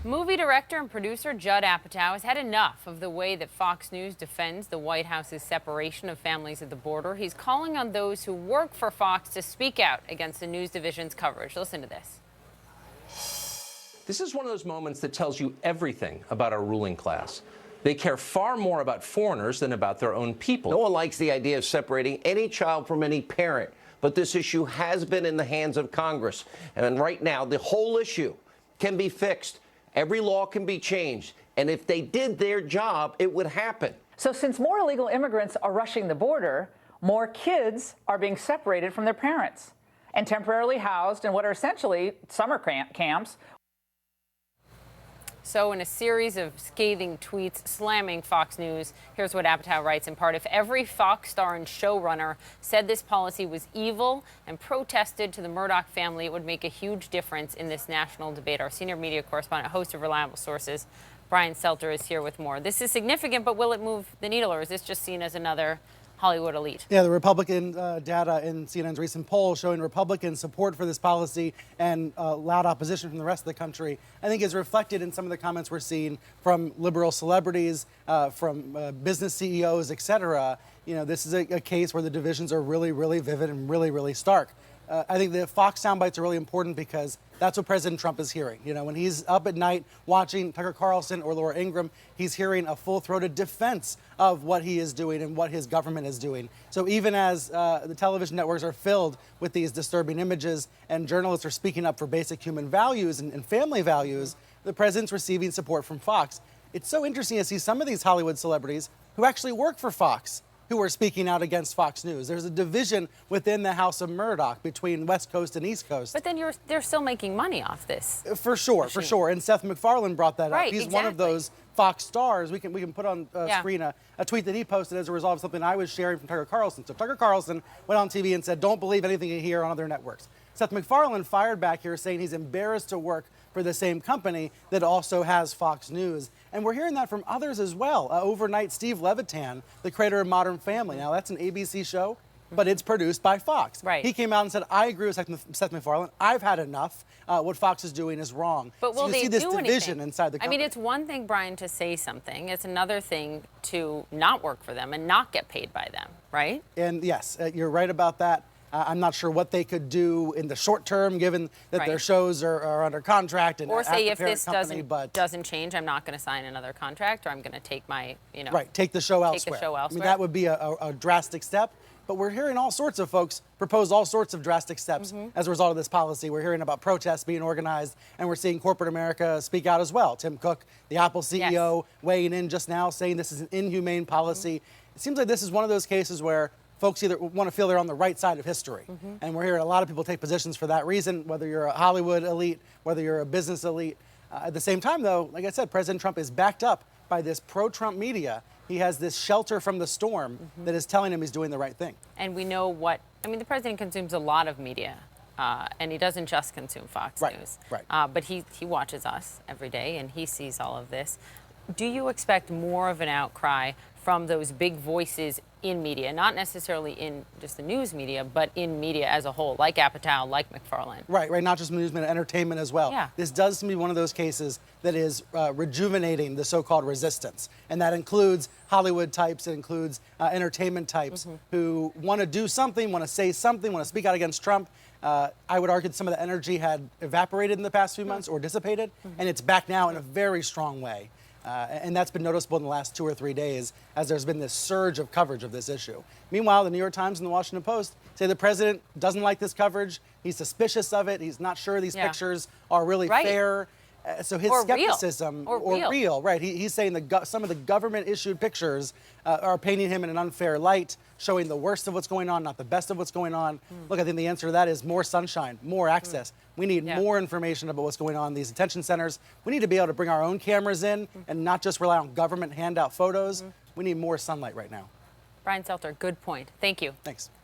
Movie director and producer Judd Apatow has had enough of the way that Fox News defends the White House's separation of families at the border. He's calling on those who work for Fox to speak out against the news division's coverage. Listen to this. This is one of those moments that tells you everything about our ruling class. They care far more about foreigners than about their own people. No one likes the idea of separating any child from any parent, but this issue has been in the hands of Congress. And right now, the whole issue can be fixed. Every law can be changed. And if they did their job, it would happen. So since more illegal immigrants are rushing the border, more kids are being separated from their parents and temporarily housed in what are essentially summer camps. So in a series of scathing tweets slamming Fox News, here's what Apatow writes in part. If every Fox star and showrunner said this policy was evil and protested to the Murdoch family, it would make a huge difference in this national debate. Our senior media correspondent, host of Reliable Sources, Brian Selter, is here with more. This is significant, but will it move the needle, or is this just seen as another Hollywood elite? Yeah, the Republican data in CNN's recent poll showing Republican support for this policy and loud opposition from the rest of the country, I think is reflected in some of the comments we're seeing from liberal celebrities, from business CEOs, et cetera. You know, this is a case where the divisions are really, really vivid and really, really stark. I think the Fox soundbites are really important because that's what President Trump is hearing. You know, when he's up at night watching Tucker Carlson or Laura Ingraham, he's hearing a full-throated defense of what he is doing and what his government is doing. So even as the television networks are filled with these disturbing images and journalists are speaking up for basic human values and family values, the president's receiving support from Fox. It's so interesting to see some of these Hollywood celebrities who actually work for Fox who are speaking out against Fox News. There's a division within the House of Murdoch between West Coast and East Coast. But then they're still making money off this. For sure, for sure. And Seth MacFarlane brought that up. He's exactly. one of those Fox stars. We can put on screen a tweet that he posted as a result of something I was sharing from Tucker Carlson. So Tucker Carlson went on TV and said, "Don't believe anything you hear on other networks." Seth MacFarlane fired back here saying he's embarrassed to work for the same company that also has Fox News. And we're hearing that from others as well. Overnight, Steve Levitan, the creator of Modern Family. Now, that's an ABC show, but it's produced by Fox. Right. He came out and said, I agree with Seth MacFarlane. I've had enough. What Fox is doing is wrong. But will so you they see this do division anything? inside the company. I mean, it's one thing, Brian, to say something. It's another thing to not work for them and not get paid by them, right? And yes, you're right about that. I'm not sure what they could do in the short term, given that their shows are under contract. And or say if this company, doesn't change, I'm not going to sign another contract, or I'm going to take my, take the show elsewhere. Take the show elsewhere. I mean, that would be a drastic step. But we're hearing all sorts of folks propose all sorts of drastic steps as a result of this policy. We're hearing about protests being organized, and we're seeing corporate America speak out as well. Tim Cook, the Apple CEO, weighing in just now, saying this is an inhumane policy. It seems like this is one of those cases where folks either want to feel they're on the right side of history. And we're hearing a lot of people take positions for that reason, whether you're a Hollywood elite, whether you're a business elite. At the same time, though, like I said, President Trump is backed up by this pro-Trump media. He has this shelter from the storm that is telling him he's doing the right thing. And we know the president consumes a lot of media. And he doesn't just consume Fox News. But he watches us every day, and he sees all of this. Do you expect more of an outcry from those big voices in media, not necessarily in just the news media, but in media as a whole, like Apatow, like MacFarlane? Right, not just news, but entertainment as well. Yeah. This does seem to be one of those cases that is rejuvenating the so-called resistance. And that includes Hollywood types, it includes entertainment types who want to do something, want to say something, want to speak out against Trump. I would argue that some of the energy had evaporated in the past few months or dissipated, and it's back now in a very strong way. And that's been noticeable in the last 2 or 3 days as there's been this surge of coverage of this issue. Meanwhile, the New York Times and the Washington Post say the president doesn't like this coverage. He's suspicious of it. He's not sure these pictures are really fair. So his skepticism, real. Right? He's saying some of the government-issued pictures are painting him in an unfair light, showing the worst of what's going on, not the best of what's going on. Look, I think the answer to that is more sunshine, more access. We need more information about what's going on in these detention centers. We need to be able to bring our own cameras in and not just rely on government handout photos. We need more sunlight right now. Brian Selter, good point. Thank you. Thanks.